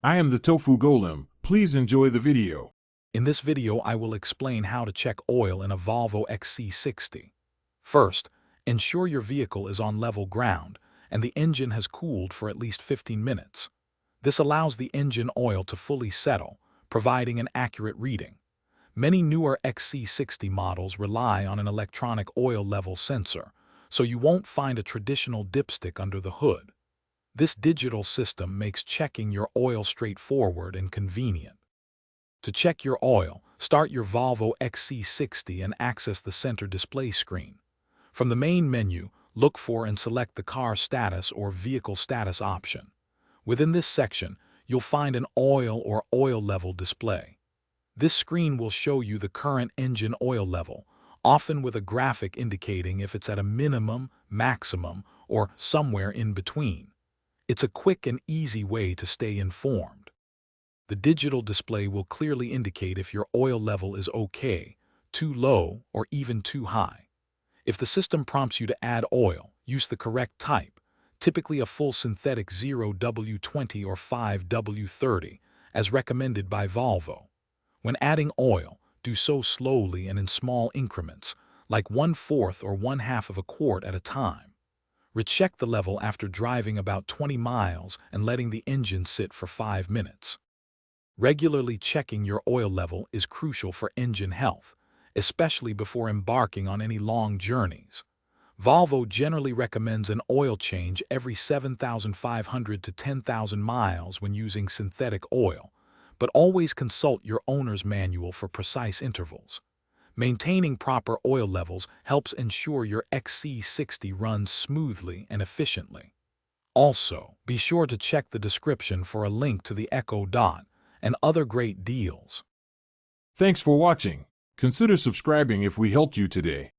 I am the Tofu Golem. Please enjoy the video. In this video, I will explain how to check oil in a Volvo XC60. First, ensure your vehicle is on level ground and the engine has cooled for at least 15 minutes. This allows the engine oil to fully settle, providing an accurate reading. Many newer XC60 models rely on an electronic oil level sensor, so you won't find a traditional dipstick under the hood. This digital system makes checking your oil straightforward and convenient. To check your oil, start your Volvo XC60 and access the center display screen. From the main menu, look for and select the car status or vehicle status option. Within this section, you'll find an oil or oil level display. This screen will show you the current engine oil level, often with a graphic indicating if it's at a minimum, maximum, or somewhere in between. It's a quick and easy way to stay informed. The digital display will clearly indicate if your oil level is okay, too low, or even too high. If the system prompts you to add oil, use the correct type, typically a full synthetic 0W20 or 5W30, as recommended by Volvo. When adding oil, do so slowly and in small increments, like 1/4 or 1/2 of a quart at a time. Recheck the level after driving about 20 miles and letting the engine sit for 5 minutes. Regularly checking your oil level is crucial for engine health, especially before embarking on any long journeys. Volvo generally recommends an oil change every 7,500 to 10,000 miles when using synthetic oil, but always consult your owner's manual for precise intervals. Maintaining proper oil levels helps ensure your XC60 runs smoothly and efficiently. Also, be sure to check the description for a link to the Echo Dot and other great deals. Thanks for watching. Consider subscribing if we helped you today.